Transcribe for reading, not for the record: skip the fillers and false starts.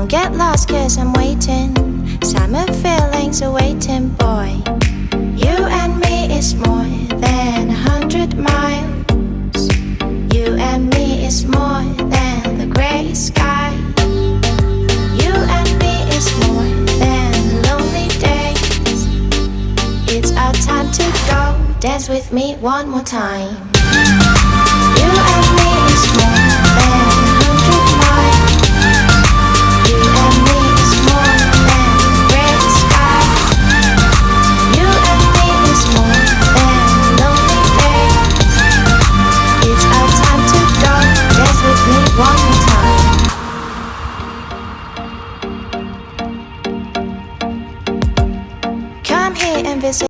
Don't get lost cause I'm waiting. Summer feelings are waiting, boy. You and me is more than 100 miles. You and me is more than the gray sky. You and me is more than the lonely days. It's our time to go. Dance with me one more time.